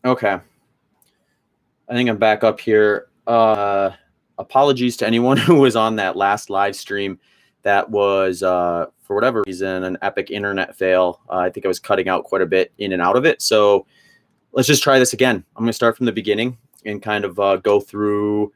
Okay. I think I'm back up here. Apologies to anyone who was on that last live stream. That was, for whatever reason, an epic internet fail. I think I was cutting out quite a bit in and out of it. So let's just try this again. I'm going to start from the beginning and kind of go through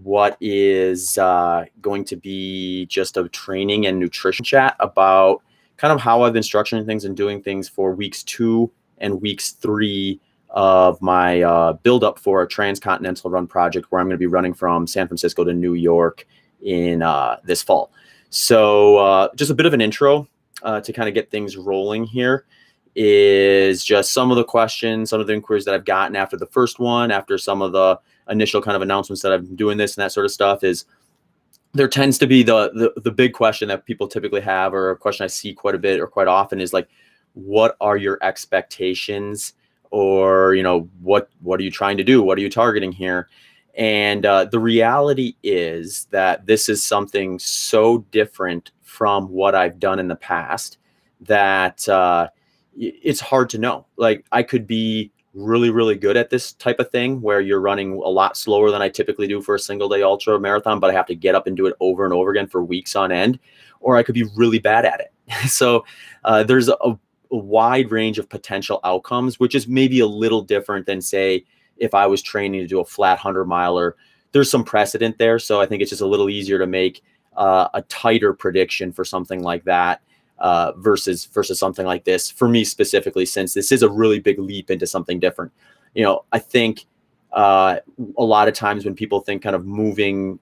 what is going to be just a training and nutrition chat about kind of how I've been structuring things and doing things for weeks 2 and weeks 3 of my build up for a Transcontinental Run project where I'm going to be running from San Francisco to New York in this fall. So just a bit of an intro to kind of get things rolling here is just some of the questions, some of the inquiries that I've gotten after the first one, after some of the initial kind of announcements that I've been doing this and that sort of stuff. Is there tends to be the big question that people typically have, or a question I see quite a bit or quite often, is like, what are your expectations? Or, what are you trying to do? What are you targeting here? And the reality is that this is something so different from what I've done in the past that it's hard to know. Like, I could be really, really good at this type of thing where you're running a lot slower than I typically do for a single day ultra marathon, but I have to get up and do it over and over again for weeks on end, or I could be really bad at it. So there's a wide range of potential outcomes, which is maybe a little different than, say, if I was training to do a flat 100-miler. There's some precedent there. So I think it's just a little easier to make a tighter prediction for something like that versus something like this for me specifically, since this is a really big leap into something different. I think a lot of times when people think kind of moving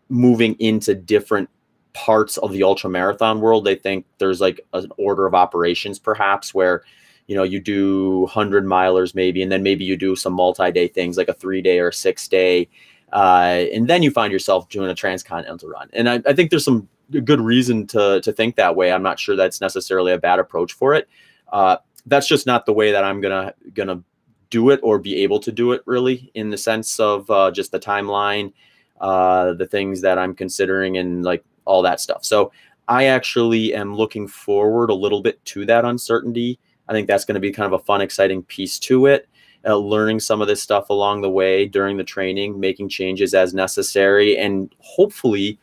into different parts of the ultra marathon world, they think there's like an order of operations perhaps where you do 100-milers maybe, and then maybe you do some multi-day things like a 3-day or a 6-day, and then you find yourself doing a transcontinental run. And I think there's some good reason to think that way. I'm not sure that's necessarily a bad approach for it. That's just not the way that I'm gonna do it or be able to do it, really, in the sense of just the timeline, the things that I'm considering, and like all that stuff. So I actually am looking forward a little bit to that uncertainty. I think that's going to be kind of a fun, exciting piece to it. Learning some of this stuff along the way during the training, making changes as necessary, and hopefully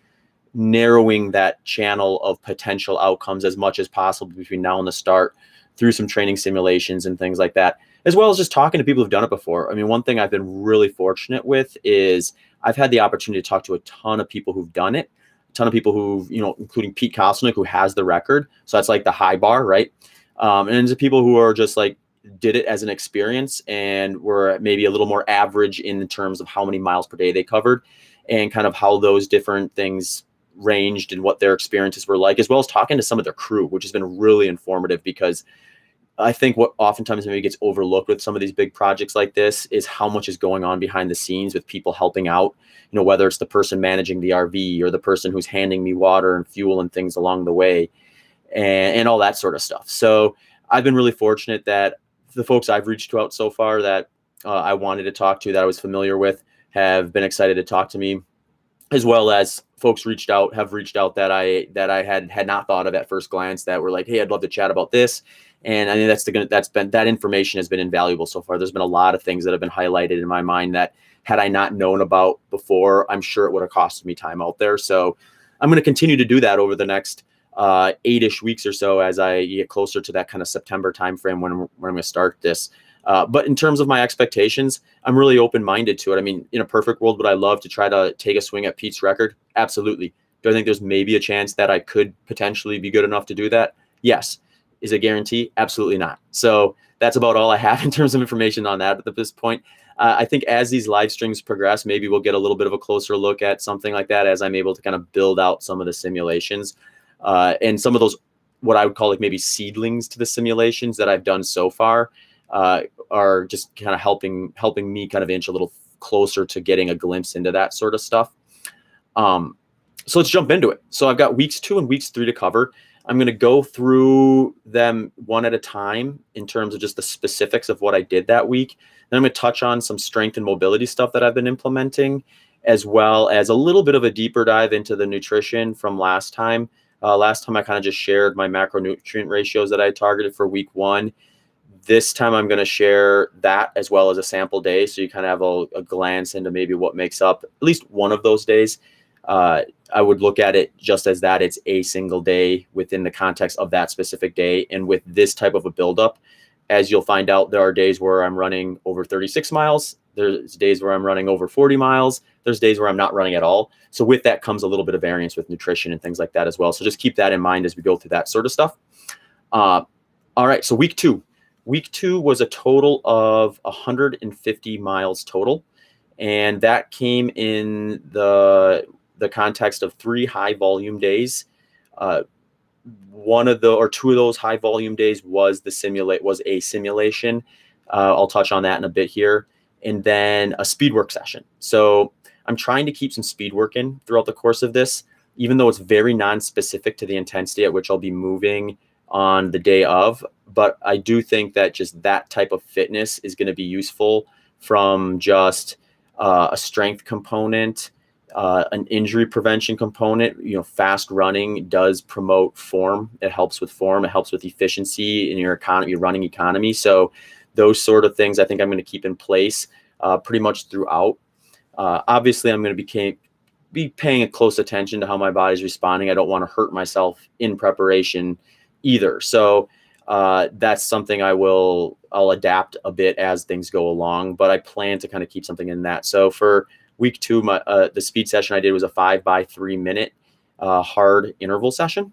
narrowing that channel of potential outcomes as much as possible between now and the start through some training simulations and things like that, as well as just talking to people who've done it before. I mean, one thing I've been really fortunate with is I've had the opportunity to talk to a ton of people who've done it, a ton of people who've, including Pete Kostelnick, who has the record. So that's like the high bar, right? And there's people who are just like, did it as an experience and were maybe a little more average in terms of how many miles per day they covered and kind of how those different things ranged and what their experiences were like, as well as talking to some of their crew, which has been really informative, because I think what oftentimes maybe gets overlooked with some of these big projects like this is how much is going on behind the scenes with people helping out, whether it's the person managing the RV or the person who's handing me water and fuel and things along the way, and all that sort of stuff. So I've been really fortunate that the folks I've reached out so far that I wanted to talk to, that I was familiar with, have been excited to talk to me, as well as folks have reached out that I had not thought of at first glance, that were like, hey, I'd love to chat about this. And I think that information has been invaluable so far. There's been a lot of things that have been highlighted in my mind that, had I not known about before, I'm sure it would have costed me time out there. So I'm going to continue to do that over the next 8-ish weeks or so as I get closer to that kind of September timeframe when I'm going to start this. But in terms of my expectations, I'm really open-minded to it. I mean, in a perfect world, would I love to try to take a swing at Pete's record? Absolutely. Do I think there's maybe a chance that I could potentially be good enough to do that? Yes. Is it a guarantee? Absolutely not. So that's about all I have in terms of information on that at this point. I think as these live streams progress, maybe we'll get a little bit of a closer look at something like that as I'm able to kind of build out some of the simulations and some of those, what I would call like maybe seedlings to the simulations that I've done so far are just kind of helping me kind of inch a little closer to getting a glimpse into that sort of stuff. So let's jump into it. So I've got weeks 2 and weeks 3 to cover. I'm going to go through them one at a time in terms of just the specifics of what I did that week. Then I'm going to touch on some strength and mobility stuff that I've been implementing, as well as a little bit of a deeper dive into the nutrition from last time. Last time I kind of just shared my macronutrient ratios that I targeted for week 1. This time I'm going to share that as well as a sample day, so you kind of have a glance into maybe what makes up at least one of those days. I would look at it just as that it's a single day within the context of that specific day. And with this type of a buildup, as you'll find out, there are days where I'm running over 36 miles. There's days where I'm running over 40 miles. There's days where I'm not running at all. So with that comes a little bit of variance with nutrition and things like that as well. So just keep that in mind as we go through that sort of stuff. All right, so week two. Week two was a total of 150 miles total. And that came in the context of 3 high volume days. Two of those high volume days was a simulation. I'll touch on that in a bit here. And then a speed work session. So I'm trying to keep some speed work in throughout the course of this, even though it's very non-specific to the intensity at which I'll be moving on the day of. But I do think that just that type of fitness is going to be useful from just a strength component, an injury prevention component. Fast running does promote form. It helps with form. It helps with efficiency in your economy, your running economy. So those sort of things I think I'm going to keep in place pretty much throughout. Obviously, I'm going to be paying a close attention to how my body's responding. I don't want to hurt myself in preparation either. So that's something I'll adapt a bit as things go along, but I plan to kind of keep something in that. So for week two, the speed session I did was a 5 by 3 minute hard interval session.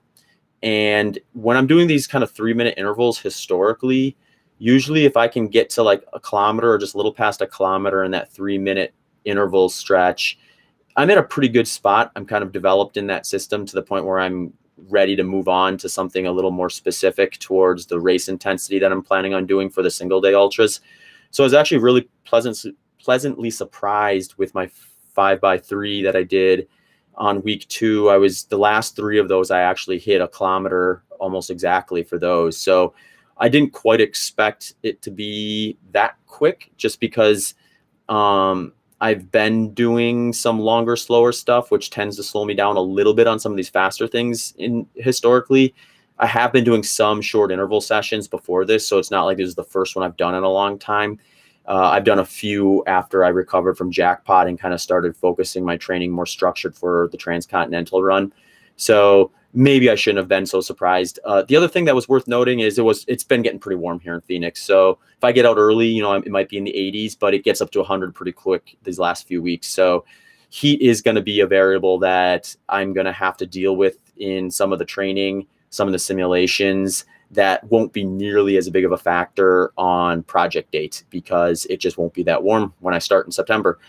And when I'm doing these kind of 3-minute intervals historically, usually if I can get to like a kilometer or just a little past a kilometer in that 3-minute interval stretch, I'm at a pretty good spot. I'm kind of developed in that system to the point where I'm ready to move on to something a little more specific towards the race intensity that I'm planning on doing for the single day ultras. So I was actually really pleasantly surprised with my 5 by 3 that I did on week two. The last 3 of those, I actually hit a kilometer almost exactly for those. So I didn't quite expect it to be that quick, just because I've been doing some longer, slower stuff, which tends to slow me down a little bit on some of these faster things historically. I have been doing some short interval sessions before this, so it's not like this is the first one I've done in a long time. I've done a few after I recovered from jackpot and kind of started focusing my training more structured for the Transcontinental Run. So maybe I shouldn't have been so surprised. The other thing that was worth noting is it's been getting pretty warm here in Phoenix. So if I get out early, it might be in the 80s, but it gets up to 100 pretty quick these last few weeks. So heat is going to be a variable that I'm going to have to deal with in some of the training, some of the simulations. That won't be nearly as big of a factor on project date, because it just won't be that warm when I start in September.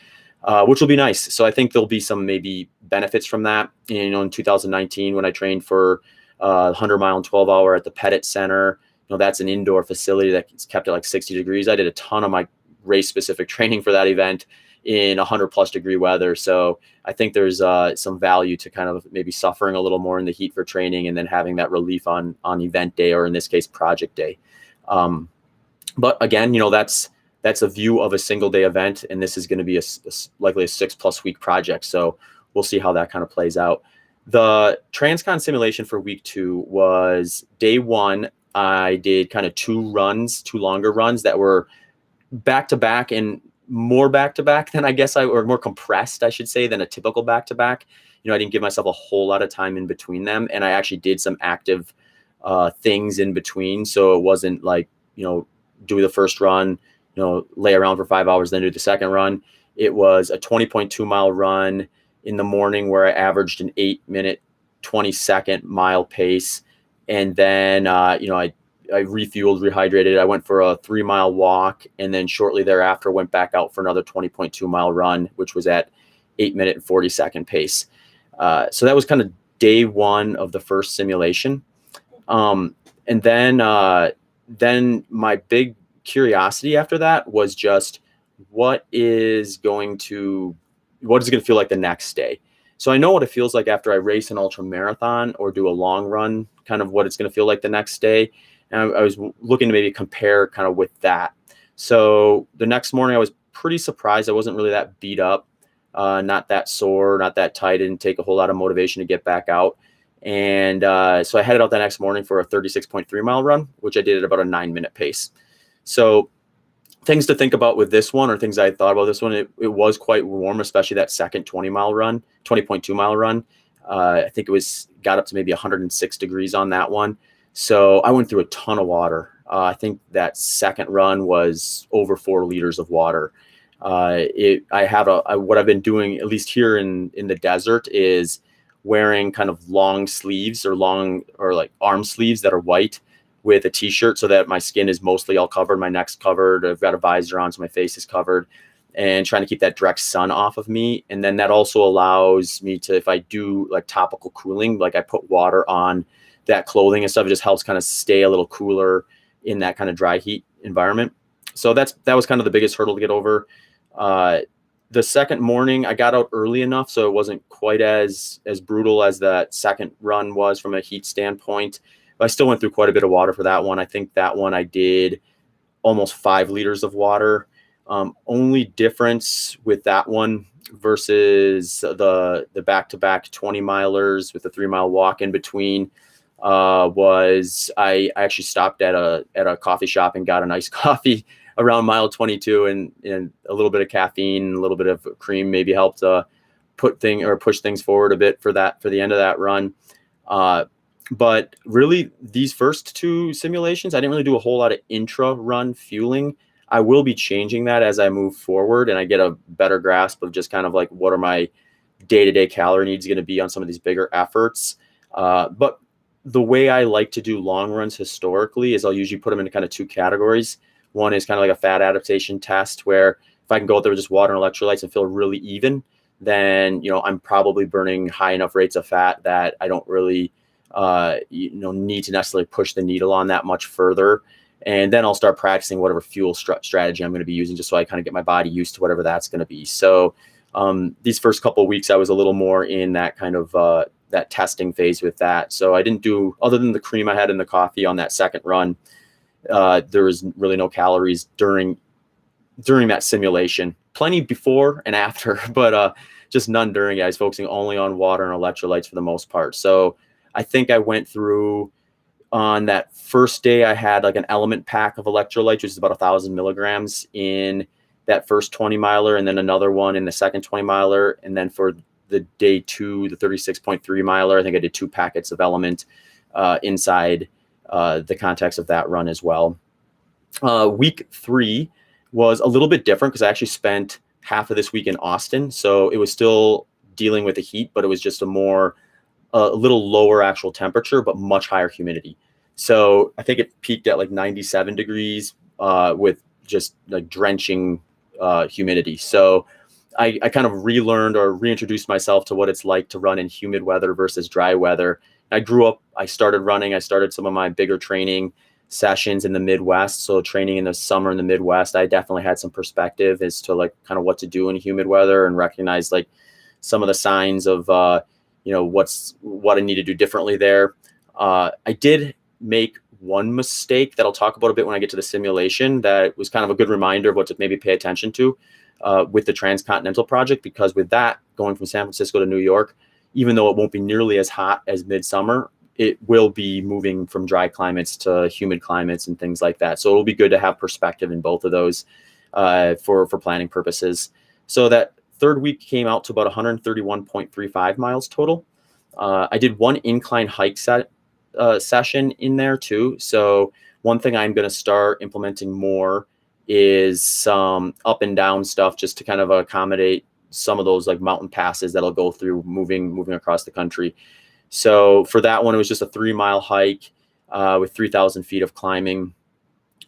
Which will be nice. So I think there'll be some maybe benefits from that. In 2019, when I trained for 100-mile and 12-hour at the Pettit Center, that's an indoor facility that's kept at like 60 degrees. I did a ton of my race-specific training for that event in 100-plus degree weather. So I think there's some value to kind of maybe suffering a little more in the heat for training and then having that relief on event day, or in this case, project day. But again, that's a view of a single day event, and this is going to be likely a 6+ week project. So we'll see how that kind of plays out. The Transcon simulation for week two was day one. I did kind of 2 longer runs that were back to back, and more back to back than or more compressed, I should say, than a typical back to back. I didn't give myself a whole lot of time in between them, and I actually did some active things in between. So it wasn't like, do the first run, lay around for 5 hours, then do the second run. It was a 20.2 mile run in the morning where I averaged an 8-minute, 20-second mile pace. And then, I refueled, rehydrated. I went for a 3-mile walk, and then shortly thereafter went back out for another 20.2 mile run, which was at 8-minute and 40-second pace. So that was kind of day one of the first simulation. And then my big curiosity after that was just what is it going to feel like the next day. So I know what it feels like after I race an ultra marathon or do a long run, kind of what it's going to feel like the next day. And I was looking to maybe compare kind of with that. So the next morning I was pretty surprised. I wasn't really that beat up, not that sore, not that tight. It didn't take a whole lot of motivation to get back out. And so I headed out the next morning for a 36.3 mile run, which I did at about a 9-minute pace. So things to think about with this one, or things I thought about this one, it was quite warm, especially that second 20.2 mile run. I think got up to maybe 106 degrees on that one. So I went through a ton of water. I think that second run was over 4 liters of water. What I've been doing, at least here in the desert, is wearing kind of long sleeves or like arm sleeves that are white with a t-shirt, so that my skin is mostly all covered. My neck's covered. I've got a visor on, so my face is covered, and trying to keep that direct sun off of me. And then that also allows me to, if I do like topical cooling, like I put water on that clothing and stuff, it just helps kind of stay a little cooler in that kind of dry heat environment. So that was kind of the biggest hurdle to get over. The second morning I got out early enough, so it wasn't quite as brutal as that second run was from a heat standpoint. But I still went through quite a bit of water for that one. I think that one I did almost 5 liters of water. Only difference with that one versus the back-to-back 20 milers with the 3 mile walk in between was I actually stopped at a coffee shop and got an iced coffee around mile 22, and a little bit of caffeine, a little bit of cream maybe helped push things forward a bit for the end of that run. But really, these first 2 simulations, I didn't really do a whole lot of intra-run fueling. I will be changing that as I move forward and I get a better grasp of just kind of like what are my day-to-day calorie needs going to be on some of these bigger efforts. But the way I like to do long runs historically is I'll usually put them into kind of 2 categories. One is kind of like a fat adaptation test, where if I can go out there with just water and electrolytes and feel really even, then, I'm probably burning high enough rates of fat that I don't really need to necessarily push the needle on that much further. And then I'll start practicing whatever fuel strategy I'm going to be using, just so I kind of get my body used to whatever that's going to be. So these first couple of weeks, I was a little more in that kind of that testing phase with that. So I didn't do, other than the cream I had in the coffee on that second run, there was really no calories during that simulation. Plenty before and after, but just none during it. I was focusing only on water and electrolytes for the most part. So I think I went through, on that first day, I had like an element pack of electrolytes, which is about 1,000 milligrams in that first 20 miler, and then another one in the second 20 miler. And then for the day 2, the 36.3 miler, I think I did 2 packets of element inside the context of that run as well. Week 3 was a little bit different because I actually spent half of this week in Austin. So it was still dealing with the heat, but it was just a little lower actual temperature, but much higher humidity. So I think it peaked at like 97 degrees with just like drenching humidity. So I kind of relearned or reintroduced myself to what it's like to run in humid weather versus dry weather. I started some of my bigger training sessions in the Midwest. So training in the summer in the Midwest, I definitely had some perspective as to like kind of what to do in humid weather, and recognize like some of the signs of what I need to do differently there. I did make one mistake that I'll talk about a bit when I get to the simulation, that was kind of a good reminder of what to maybe pay attention to with the Transcontinental project, because with that, going from San Francisco to New York, even though it won't be nearly as hot as midsummer, it will be moving from dry climates to humid climates and things like that. So it'll be good to have perspective in both of those for planning purposes. So that third week came out to about 131.35 miles total. I did 1 incline hike session in there too. So one thing I'm going to start implementing more is some up and down stuff, just to kind of accommodate some of those like mountain passes that'll go through moving across the country. So for that one, it was just a 3 mile hike with 3,000 feet of climbing.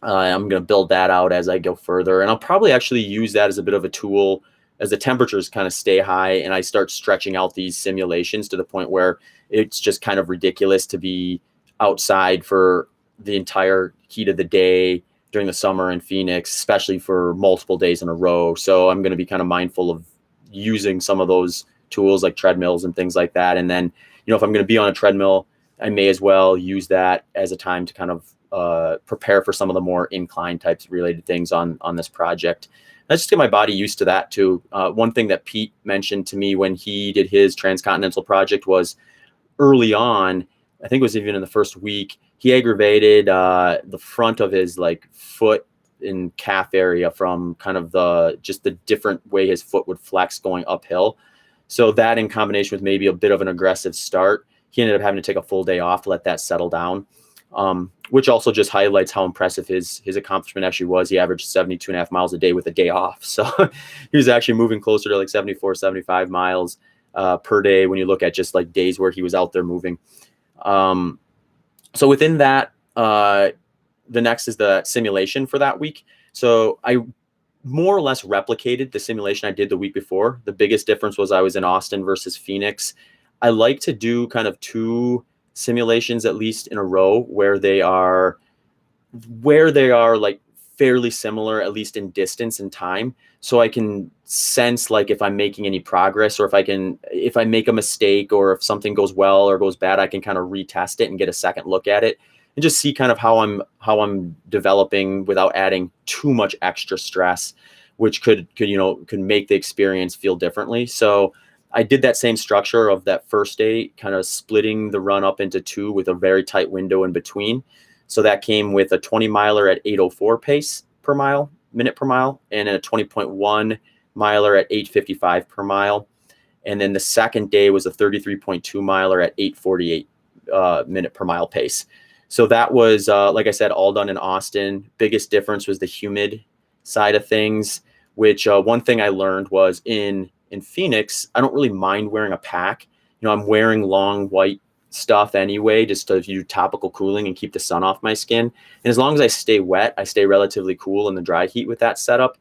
I'm going to build that out as I go further, and I'll probably actually use that as a bit of a tool as the temperatures kind of stay high and I start stretching out these simulations to the point where it's just kind of ridiculous to be outside for the entire heat of the day during the summer in Phoenix, especially for multiple days in a row. So I'm going to be kind of mindful of using some of those tools like treadmills and things like that. And then, if I'm going to be on a treadmill, I may as well use that as a time to kind of prepare for some of the more incline types related things on this project. Let's just get my body used to that too. One thing that Pete mentioned to me when he did his Transcontinental project was early on, I think it was even in the first week, he aggravated the front of his like foot in calf area from kind of the different way his foot would flex going uphill. So that in combination with maybe a bit of an aggressive start, he ended up having to take a full day off to let that settle down, which also just highlights how impressive his accomplishment actually was. He averaged 72.5 miles a day with a day off. So he was actually moving closer to like 74, 75 miles per day when you look at just like days where he was out there moving. So within that, the next is the simulation for that week. So I more or less replicated the simulation I did the week before. The biggest difference was I was in Austin versus Phoenix. I like to do kind of 2 simulations at least in a row where they are like fairly similar, at least in distance and time. So I can sense like if I'm making any progress, or if I make a mistake, or if something goes well or goes bad, I can kind of retest it and get a second look at it and just see kind of how I'm developing without adding too much extra stress, which could make the experience feel differently. So I did that same structure of that first day, kind of splitting the run up into 2 with a very tight window in between. So that came with a 20 miler at 8:04 pace per mile, minute per mile, and a 20.1 miler at 8:55 per mile. And then the second day was a 33.2 miler at 8:48 minute per mile pace. So that was, like I said, all done in Austin. Biggest difference was the humid side of things, which one thing I learned was in Phoenix, I don't really mind wearing a pack. I'm wearing long white stuff anyway, just to do topical cooling and keep the sun off my skin. And as long as I stay wet, I stay relatively cool in the dry heat with that setup.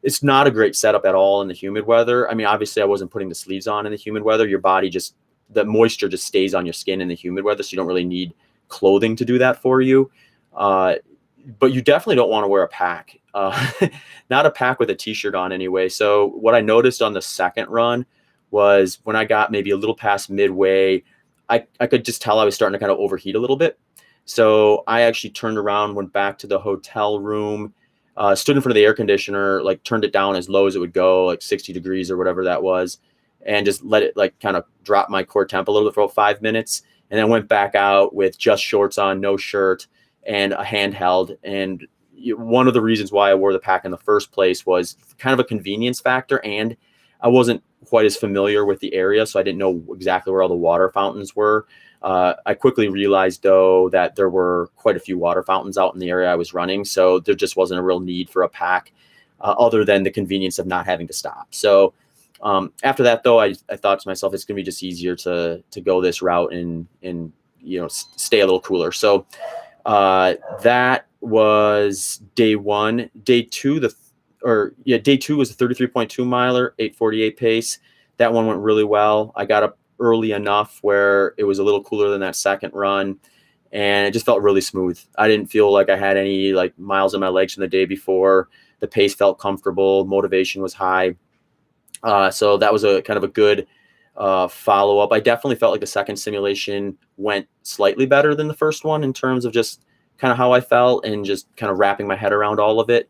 It's not a great setup at all in the humid weather. I mean, obviously I wasn't putting the sleeves on in the humid weather. Your body the moisture just stays on your skin in the humid weather. So you don't really need clothing to do that for you. But you definitely don't want to wear a pack, not a pack with a t-shirt on anyway. So what I noticed on the second run was when I got maybe a little past midway, I could just tell I was starting to kind of overheat a little bit. So I actually turned around, went back to the hotel room, stood in front of the air conditioner, like turned it down as low as it would go, like 60 degrees or whatever that was, and just let it like kind of drop my core temp a little bit for about 5 minutes. And then went back out with just shorts on, no shirt, and a handheld. And one of the reasons why I wore the pack in the first place was kind of a convenience factor, and I wasn't quite as familiar with the area, so I didn't know exactly where all the water fountains were. I quickly realized, though, that there were quite a few water fountains out in the area I was running, so there just wasn't a real need for a pack other than the convenience of not having to stop. So after that, though, I thought to myself, it's going to be just easier to go this route and stay a little cooler. So that was day 1. Day 2, day 2 was a 33.2 miler, 8:48 pace. That one went really well. I got up early enough where it was a little cooler than that second run, and it just felt really smooth. I didn't feel like I had any like miles in my legs from the day before. The pace felt comfortable. Motivation was high. So that was a kind of a good follow-up. I definitely felt like the second simulation went slightly better than the first one in terms of just kind of how I felt and just kind of wrapping my head around all of it.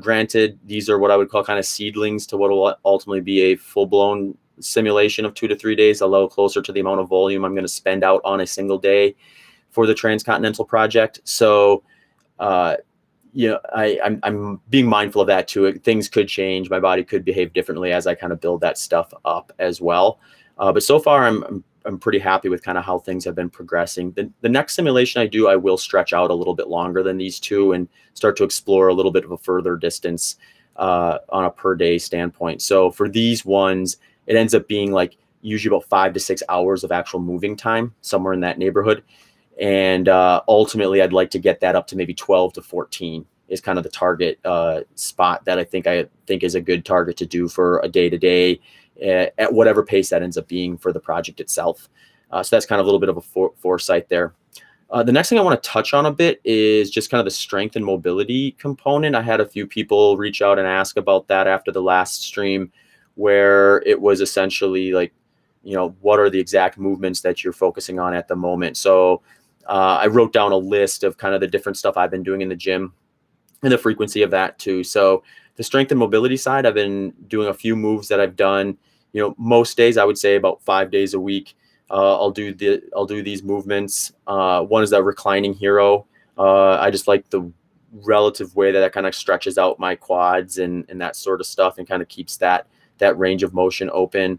Granted, these are what I would call kind of seedlings to what will ultimately be a full-blown simulation of 2 to 3 days, a little closer to the amount of volume I'm going to spend out on a single day for the Transcontinental project. So, I'm being mindful of that too. Things could change. My body could behave differently as I kind of build that stuff up as well. But so far, I'm pretty happy with kind of how things have been progressing. The next simulation I do, I will stretch out a little bit longer than these 2 and start to explore a little bit of a further distance on a per day standpoint. So for these ones, it ends up being like usually about 5 to 6 hours of actual moving time, somewhere in that neighborhood. And ultimately, I'd like to get that up to maybe 12 to 14 is kind of the target spot that I think is a good target to do for a day-to-day at whatever pace that ends up being for the project itself. So that's kind of a little bit of a foresight there. The next thing I want to touch on a bit is just kind of the strength and mobility component. I had a few people reach out and ask about that after the last stream, where it was essentially like, what are the exact movements that you're focusing on at the moment? So I wrote down a list of kind of the different stuff I've been doing in the gym and the frequency of that too. So the strength and mobility side, I've been doing a few moves that I've done, most days, I would say about 5 days a week. I'll do these movements. One is that reclining hero. I just like the relative way that kind of stretches out my quads and that sort of stuff, and kind of keeps that range of motion open.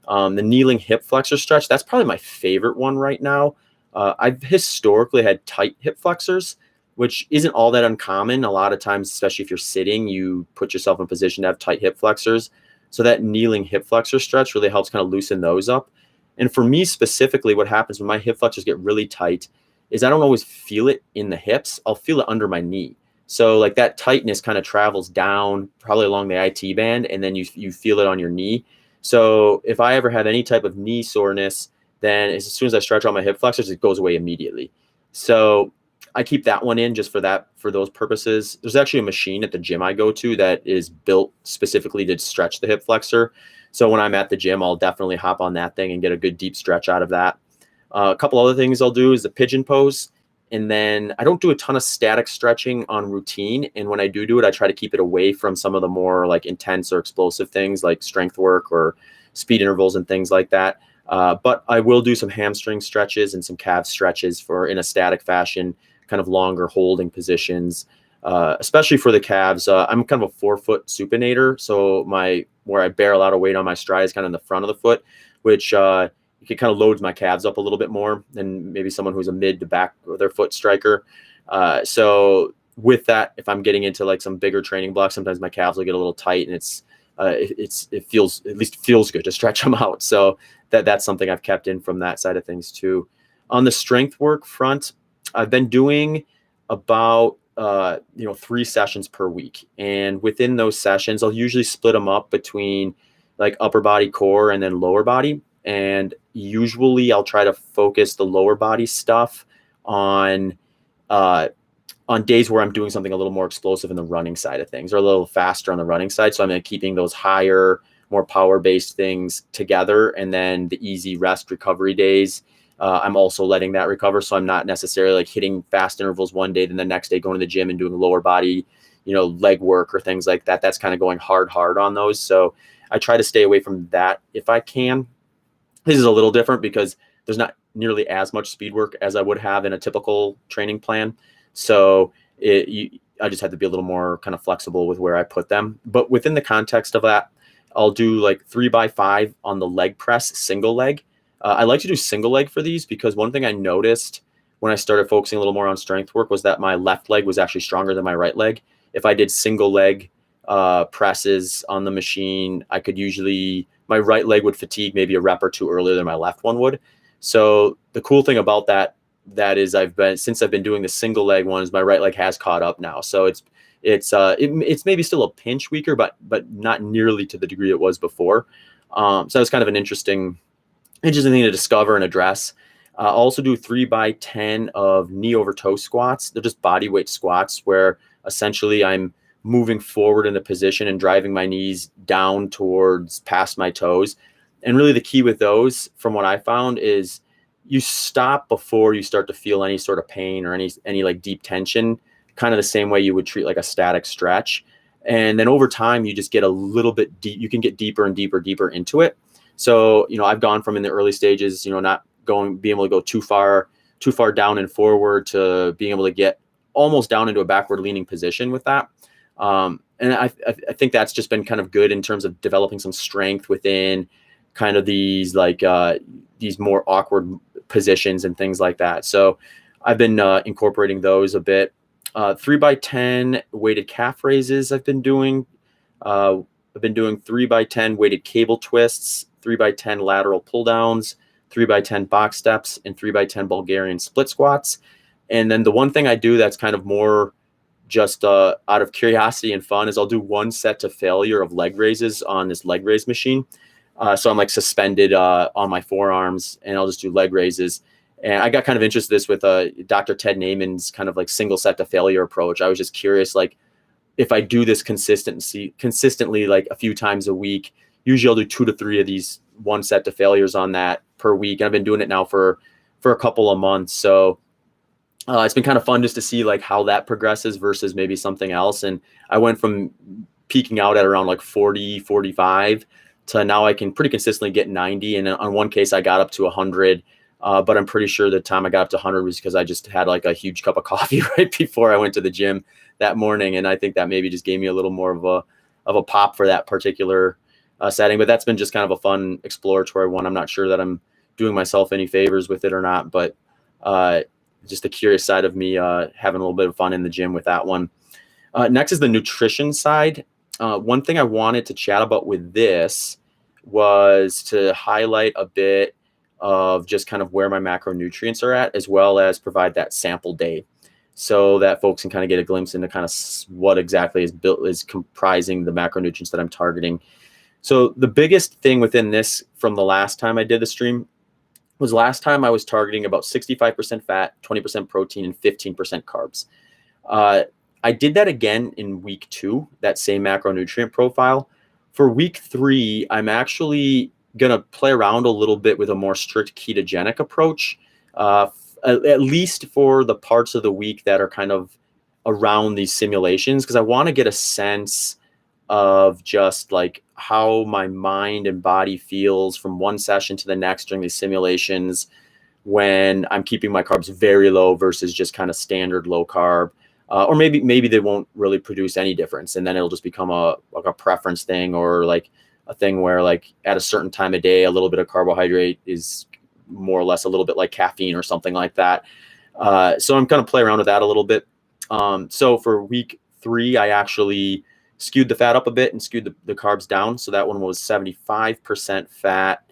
The kneeling hip flexor stretch, that's probably my favorite one right now. I've historically had tight hip flexors, which isn't all that uncommon. A lot of times, especially if you're sitting, you put yourself in a position to have tight hip flexors. So that kneeling hip flexor stretch really helps kind of loosen those up. And for me specifically, what happens when my hip flexors get really tight is I don't always feel it in the hips. I'll feel it under my knee. So like that tightness kind of travels down probably along the IT band, and then you feel it on your knee. So if I ever have any type of knee soreness, then as soon as I stretch out my hip flexors, it goes away immediately. So I keep that one in just for those purposes. There's actually a machine at the gym I go to that is built specifically to stretch the hip flexor. So when I'm at the gym, I'll definitely hop on that thing and get a good deep stretch out of that. A couple other things I'll do is the pigeon pose. And then I don't do a ton of static stretching on routine. And when I do it, I try to keep it away from some of the more like intense or explosive things like strength work or speed intervals and things like that. But I will do some hamstring stretches and some calf stretches in a static fashion, kind of longer holding positions, especially for the calves. I'm kind of a 4-foot supinator. So where I bear a lot of weight on my stride is kind of in the front of the foot, which it kind of loads my calves up a little bit more than maybe someone who's a mid to back of their foot striker. So with that, if I'm getting into like some bigger training blocks, sometimes my calves will get a little tight, and it feels good to stretch them out. So that's something I've kept in from that side of things too. On the strength work front, I've been doing about 3 sessions per week, and within those sessions, I'll usually split them up between like upper body, core, and then lower body. And usually I'll try to focus the lower body stuff on days where I'm doing something a little more explosive in the running side of things, or a little faster on the running side. So I'm keeping those higher, more power-based things together. And then the easy rest recovery days, I'm also letting that recover. So I'm not necessarily like hitting fast intervals one day, then the next day going to the gym and doing lower body, leg work or things like that. That's kind of going hard on those. So I try to stay away from that if I can. This is a little different because there's not nearly as much speed work as I would have in a typical training plan. So I just have to be a little more kind of flexible with where I put them. But within the context of that, I'll do like 3x5 on the leg press, single leg. I like to do single leg for these because one thing I noticed when I started focusing a little more on strength work was that my left leg was actually stronger than my right leg. If I did single leg presses on the machine, I could usually, my right leg would fatigue maybe a rep or two earlier than my left one would. So the cool thing about that is since I've been doing the single leg ones, my right leg has caught up now. So it's maybe still a pinch weaker, but not nearly to the degree it was before. So it's kind of an interesting thing to discover and address. I'll also do 3x10 of knee over toe squats. They're just body weight squats where essentially I'm moving forward in the position and driving my knees down towards past my toes. And really the key with those, from what I found, is you stop before you start to feel any sort of pain or any like deep tension, kind of the same way you would treat like a static stretch. And then over time, you just get a little bit deep. You can get deeper and deeper into it. So, I've gone from in the early stages, not being able to go too far down and forward to being able to get almost down into a backward leaning position with that. And I think that's just been kind of good in terms of developing some strength within kind of these more awkward positions and things like that. So I've been incorporating those a bit. 3x10 weighted calf raises I've been doing. I've been doing 3x10 weighted cable twists, 3x10 lateral pull downs, 3x10 box steps, and 3x10 Bulgarian split squats. And then the one thing I do that's kind of more just out of curiosity and fun is I'll do 1 set to failure of leg raises on this leg raise machine. So I'm like suspended on my forearms, and I'll just do leg raises. And I got kind of interested in this with Dr. Ted Naiman's kind of like single set to failure approach. I was just curious, like if I do this consistently, like a few times a week, usually I'll do 2 to 3 of these 1 set to failures on that per week. And I've been doing it now for a couple of months. So it's been kind of fun just to see like how that progresses versus maybe something else. And I went from peaking out at around like 40, 45 to now I can pretty consistently get 90. And on one case I got up to 100 But I'm pretty sure the time I got up to 100 was because I just had like a huge cup of coffee right before I went to the gym that morning. And I think that maybe just gave me a little more of a pop for that particular setting. But that's been just kind of a fun exploratory one. I'm not sure that I'm doing myself any favors with it or not, but just the curious side of me having a little bit of fun in the gym with that one. Next is the nutrition side. One thing I wanted to chat about with this was to highlight a bit of just kind of where my macronutrients are at, as well as provide that sample day so that folks can kind of get a glimpse into kind of what exactly is comprising the macronutrients that I'm targeting. So the biggest thing within this from the last time I did the stream was last time I was targeting about 65% fat, 20% protein, and 15% carbs. I did that again in week 2, that same macronutrient profile. For week 3, I'm actually going to play around a little bit with a more strict ketogenic approach, at least for the parts of the week that are kind of around these simulations, because I want to get a sense of just like how my mind and body feels from one session to the next during these simulations when I'm keeping my carbs very low versus just kind of standard low carb. Or maybe they won't really produce any difference, and then it'll just become a preference thing, or like a thing where like at a certain time of day, a little bit of carbohydrate is more or less a little bit like caffeine or something like that. So I'm going to play around with that a little bit. So for week 3, I actually skewed the fat up a bit and skewed the carbs down. So that one was 75% fat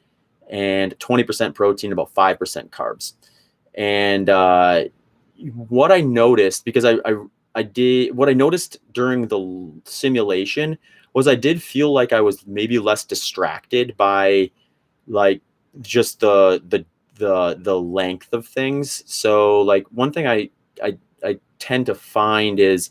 and 20% protein, about 5% carbs. And what I noticed, because what I noticed during the simulation was I did feel like I was maybe less distracted by like just the length of things. So like one thing I tend to find is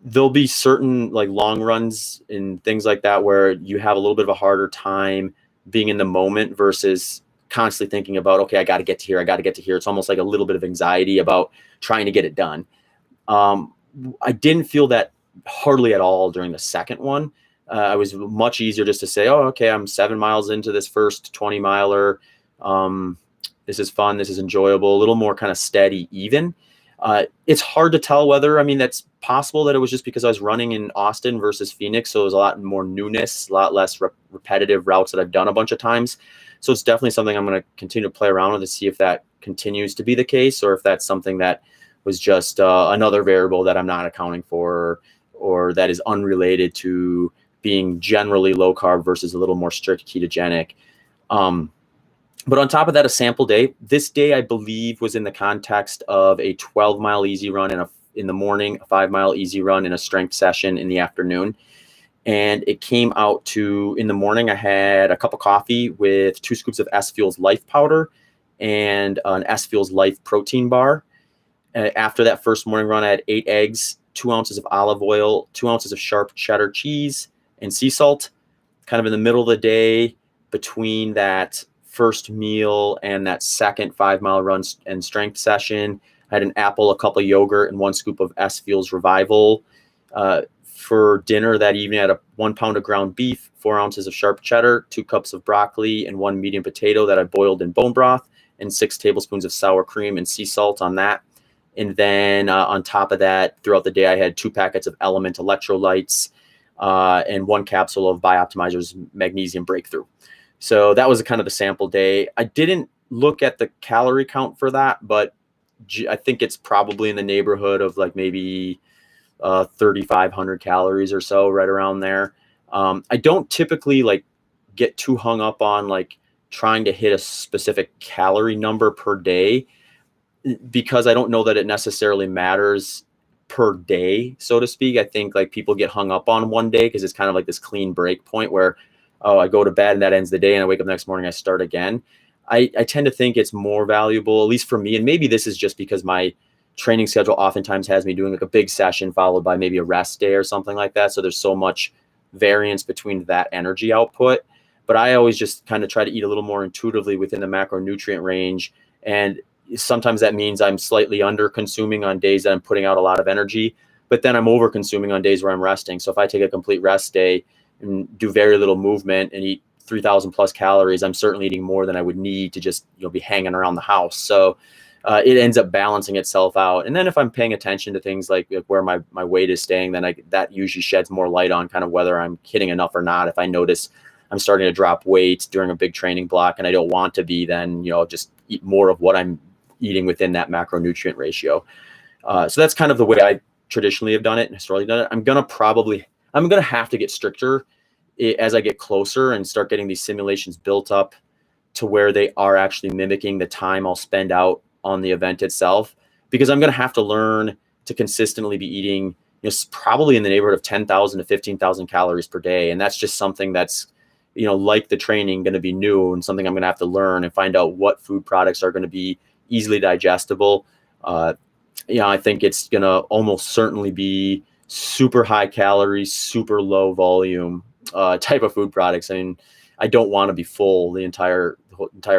there'll be certain like long runs and things like that where you have a little bit of a harder time being in the moment versus constantly thinking about, okay, I got to get to here. I got to get to here. It's almost like a little bit of anxiety about trying to get it done. I didn't feel that hardly at all during the second one. I was much easier just to say, oh, okay, I'm 7 miles into this first 20 miler. This is fun. This is enjoyable. A little more kind of steady, even. It's hard to tell whether, I mean, that's possible that it was just because I was running in Austin versus Phoenix. So it was a lot more newness, a lot less repetitive routes that I've done a bunch of times. So it's definitely something I'm going to continue to play around with to see if that continues to be the case, or if that's something that was just another variable that I'm not accounting for, or that is unrelated to being generally low carb versus a little more strict ketogenic. But on top of that, a sample day. This day, I believe, was in the context of a 12-mile easy run in the morning, a 5-mile easy run, and a strength session in the afternoon. And it came out to, in the morning, I had a cup of coffee with 2 scoops of S Fuels Life powder and an S Fuels Life protein bar. After that first morning run, I had 8 eggs, 2 ounces of olive oil, 2 ounces of sharp cheddar cheese, and sea salt. Kind of in the middle of the day, between that first meal and that second 5-mile run and strength session, I had an apple, a cup of yogurt, and 1 scoop of S Fuels Revival. For dinner that evening, I had 1 pound of ground beef, 4 ounces of sharp cheddar, 2 cups of broccoli, and 1 medium potato that I boiled in bone broth, and 6 tablespoons of sour cream and sea salt on that. And then on top of that, throughout the day, I had 2 packets of Element electrolytes and 1 capsule of Bioptimizer's Magnesium Breakthrough. So that was kind of the sample day. I didn't look at the calorie count for that, but I think it's probably in the neighborhood of like maybe 3,500 calories or so, right around there. I don't typically like get too hung up on like trying to hit a specific calorie number per day, because I don't know that it necessarily matters per day, so to speak. I think like people get hung up on one day because it's kind of like this clean break point where, oh, I go to bed and that ends the day, and I wake up the next morning, I start again. I tend to think it's more valuable, at least for me, and maybe this is just because my training schedule oftentimes has me doing like a big session followed by maybe a rest day or something like that. So there's so much variance between that energy output. But I always just kind of try to eat a little more intuitively within the macronutrient range. And sometimes that means I'm slightly under consuming on days that I'm putting out a lot of energy, but then I'm over consuming on days where I'm resting. So if I take a complete rest day and do very little movement and eat 3,000 plus calories, I'm certainly eating more than I would need to just, be hanging around the house. So it ends up balancing itself out. And then if I'm paying attention to things like where my weight is staying, then that usually sheds more light on kind of whether I'm hitting enough or not. If I notice I'm starting to drop weight during a big training block and I don't want to be, then, just eat more of what I'm eating within that macronutrient ratio. So that's kind of the way I traditionally have done it and historically done it. I'm going to have to get stricter as I get closer and start getting these simulations built up to where they are actually mimicking the time I'll spend out on the event itself, because I'm going to have to learn to consistently be eating, probably in the neighborhood of 10,000 to 15,000 calories per day. And that's just something that's, like the training, going to be new and something I'm going to have to learn and find out what food products are going to be easily digestible. I think it's going to almost certainly be super high calorie, super low volume type of food products. I mean, I don't want to be full the entire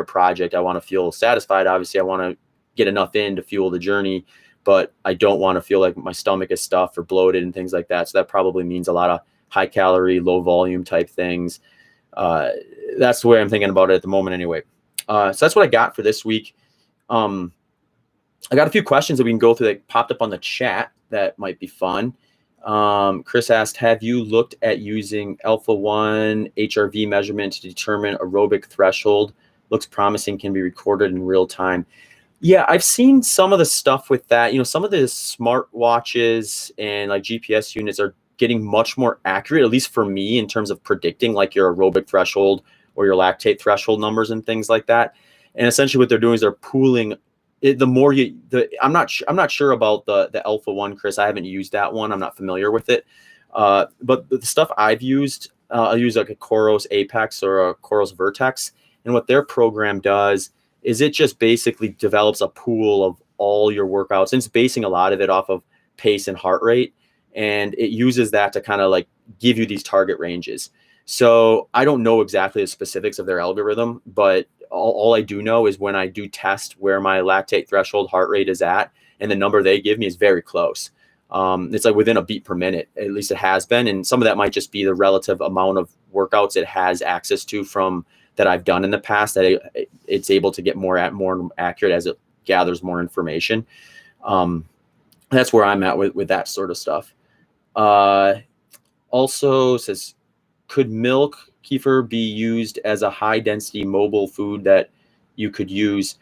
project. I want to feel satisfied. Obviously, I want to get enough in to fuel the journey, but I don't want to feel like my stomach is stuffed or bloated and things like that. So that probably means a lot of high calorie, low volume type things. That's the way I'm thinking about it at the moment anyway. So that's what I got for this week. I got a few questions that we can go through that popped up on the chat that might be fun. Chris asked, have you looked at using alpha-1 HRV measurement to determine aerobic threshold? Looks promising, can be recorded in real time. Yeah, I've seen some of the stuff with that. Some of the smart watches and like GPS units are getting much more accurate, at least for me, in terms of predicting like your aerobic threshold or your lactate threshold numbers and things like that. And essentially what they're doing is they're pooling it. I'm not sure about the alpha-1, Chris. I haven't used that one. I'm not familiar with it. But the stuff I've used, I'll use like a Coros Apex or a Coros Vertex. And what their program does is it just basically develops a pool of all your workouts. And it's basing a lot of it off of pace and heart rate. And it uses that to kind of like give you these target ranges. So I don't know exactly the specifics of their algorithm, but all I do know is when I do test where my lactate threshold heart rate is at, and the number they give me is very close. It's like within a beat per minute, at least it has been. And some of that might just be the relative amount of workouts it has access to from that I've done in the past, that it's able to get more accurate as it gathers more information. That's where I'm at with that sort of stuff. Also says, could milk kefir be used as a high density mobile food that you could use?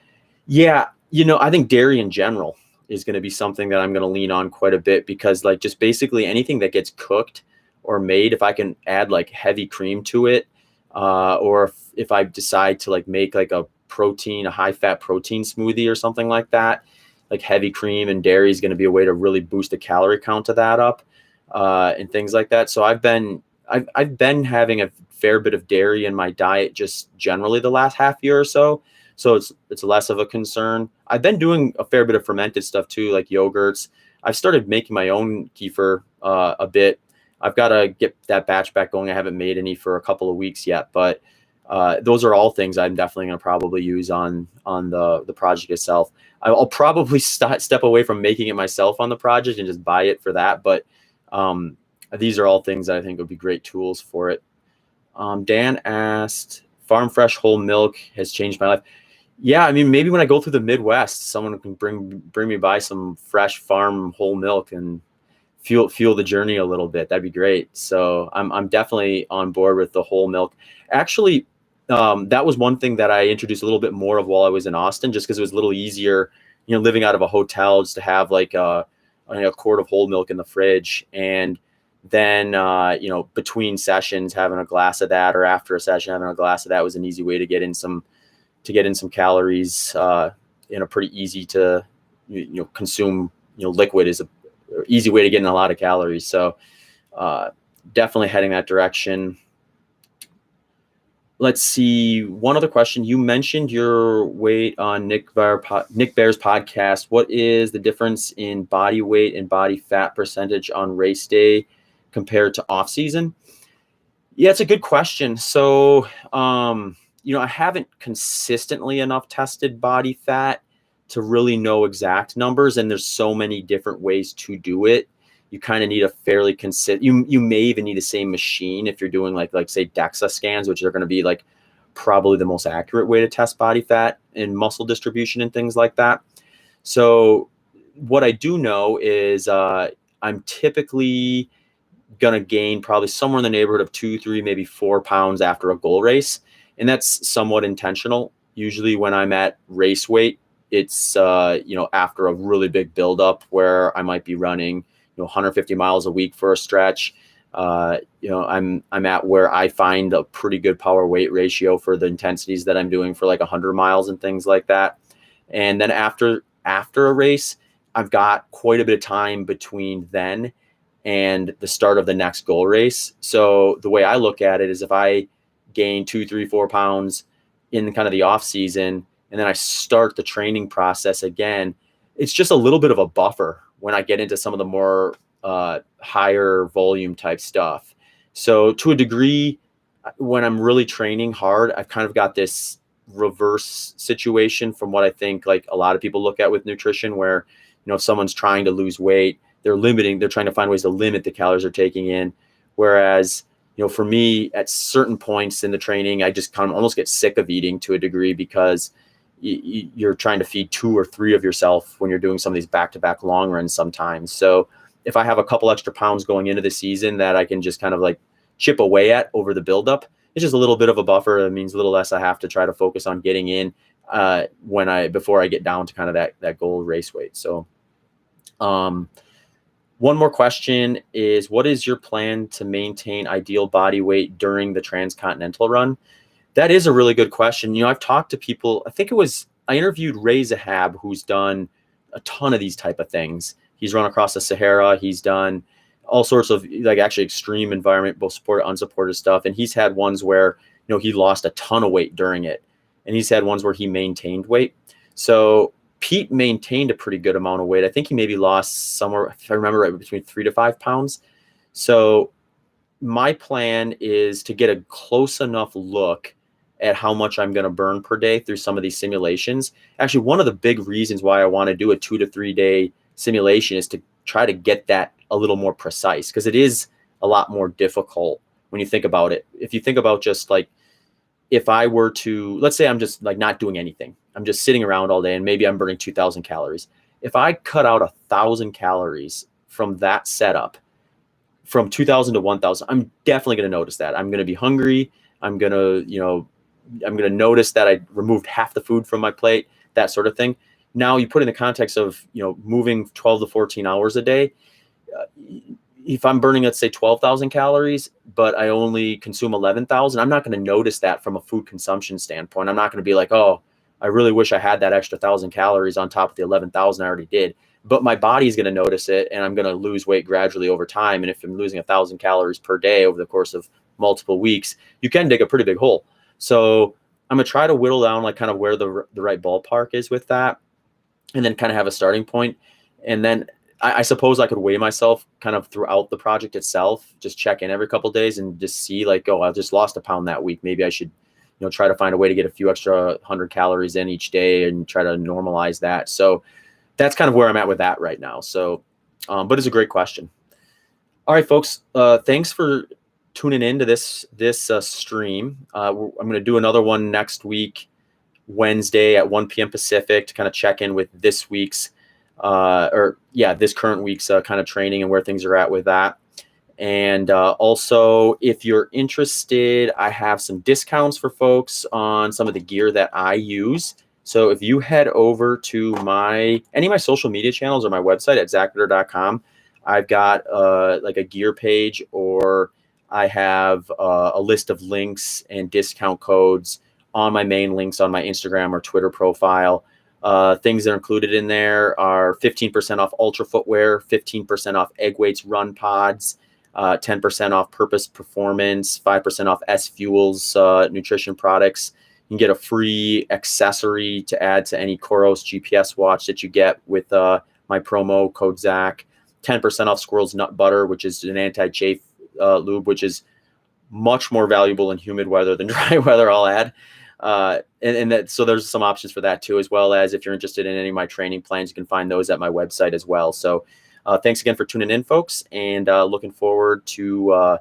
Yeah, I think dairy in general is going to be something that I'm going to lean on quite a bit, because like just basically anything that gets cooked or made, if I can add like heavy cream to it, or if I decide to like make like a high fat protein smoothie or something like that, like heavy cream and dairy is going to be a way to really boost the calorie count of that up, and things like that. So I've been having a fair bit of dairy in my diet just generally the last half year or so. So it's less of a concern. I've been doing a fair bit of fermented stuff too, like yogurts. I've started making my own kefir a bit. I've got to get that batch back going. I haven't made any for a couple of weeks yet, but those are all things I'm definitely going to probably use on the project itself. I'll probably step away from making it myself on the project and just buy it for that. But these are all things that I think would be great tools for it. Dan asked, farm fresh whole milk has changed my life. Yeah, I mean, maybe when I go through the Midwest, someone can bring me by some fresh farm whole milk and fuel the journey a little bit. That'd be great. So I'm definitely on board with the whole milk. Actually, that was one thing that I introduced a little bit more of while I was in Austin, just because it was a little easier, living out of a hotel, just to have like a quart of whole milk in the fridge. And then, between sessions, having a glass of that, or after a session, having a glass of that was an easy way to get in some calories, in a pretty easy to, consume, liquid is a easy way to get in a lot of calories. So, definitely heading that direction. Let's see. One other question. You mentioned your weight on Nick Bear's podcast. What is the difference in body weight and body fat percentage on race day compared to off season? Yeah, it's a good question. So, I haven't consistently enough tested body fat to really know exact numbers. And there's so many different ways to do it. you kind of need a fairly you may even need the same machine if you're doing like say DEXA scans, which are going to be like probably the most accurate way to test body fat and muscle distribution and things like that. So what I do know is I'm typically going to gain probably somewhere in the neighborhood of 2, 3, maybe 4 pounds after a goal race. And that's somewhat intentional. Usually when I'm at race weight, it's, after a really big buildup where I might be running, 150 miles a week for a stretch. I'm at where I find a pretty good power weight ratio for the intensities that I'm doing for like 100 miles and things like that. And then after a race, I've got quite a bit of time between then and the start of the next goal race. So the way I look at it is if I gain 2, 3, 4 pounds in kind of the off season, and then I start the training process again, it's just a little bit of a buffer when I get into some of the more higher volume type stuff. So to a degree, when I'm really training hard, I've kind of got this reverse situation from what I think like a lot of people look at with nutrition, where, if someone's trying to lose weight, they're trying to find ways to limit the calories they're taking in. Whereas, for me, at certain points in the training, I just kind of almost get sick of eating to a degree, because you're trying to feed 2 or 3 of yourself when you're doing some of these back-to-back long runs sometimes. So if I have a couple extra pounds going into the season that I can just kind of like chip away at over the buildup, it's just a little bit of a buffer. It means a little less I have to try to focus on getting in before I get down to kind of that goal race weight. So one more question is, what is your plan to maintain ideal body weight during the Transcontinental Run? That is a really good question. I've talked to people. I interviewed Ray Zahab, who's done a ton of these type of things. He's run across the Sahara. He's done all sorts of like actually extreme environment, both supported, unsupported stuff. And he's had ones where, he lost a ton of weight during it. And he's had ones where he maintained weight. So Pete maintained a pretty good amount of weight. I think he maybe lost somewhere, if I remember right, between 3 to 5 pounds. So my plan is to get a close enough look at how much I'm going to burn per day through some of these simulations. Actually, one of the big reasons why I want to do a 2 to 3 day simulation is to try to get that a little more precise, because it is a lot more difficult when you think about it. If you think about just like, if I were to, let's say I'm just like not doing anything, I'm just sitting around all day and maybe I'm burning 2,000 calories. If I cut out 1,000 calories from that setup, from 2,000 to 1,000, I'm definitely going to notice that. I'm going to be hungry. I'm going to notice that I removed half the food from my plate, that sort of thing. Now you put in the context of, moving 12 to 14 hours a day. If I'm burning, let's say 12,000 calories, but I only consume 11,000, I'm not going to notice that from a food consumption standpoint. I'm not going to be like, oh, I really wish I had that extra 1,000 calories on top of the 11,000 I already did. But my body's going to notice it, and I'm going to lose weight gradually over time. And if I'm losing 1,000 calories per day over the course of multiple weeks, you can dig a pretty big hole. So I'm going to try to whittle down like kind of where the right ballpark is with that, and then kind of have a starting point. And then I suppose I could weigh myself kind of throughout the project itself, just check in every couple of days and just see like, oh, I just lost a pound that week. Maybe I should, try to find a way to get a few extra 100 calories in each day and try to normalize that. So that's kind of where I'm at with that right now. So, but it's a great question. All right, folks, thanks for tuning in to this stream. I'm going to do another one next week, Wednesday at 1 p.m. Pacific, to kind of check in with this week's this current week's kind of training and where things are at with that. And also, if you're interested, I have some discounts for folks on some of the gear that I use. So if you head over to any of my social media channels or my website at zachritter.com, I've got like a gear page, or I have a list of links and discount codes on my main links on my Instagram or Twitter profile. Things that are included in there are 15% off Ultra footwear, 15% off Egg Weights run pods, 10% off Purpose Performance, 5% off S Fuels nutrition products. You can get a free accessory to add to any Coros GPS watch that you get with my promo code Zach. 10% off Squirrel's Nut Butter, which is an anti-chafe lube, which is much more valuable in humid weather than dry weather, I'll add. So there's some options for that too, as well as if you're interested in any of my training plans, you can find those at my website as well. So Thanks again for tuning in, folks, and looking forward to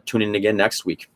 tuning in again next week.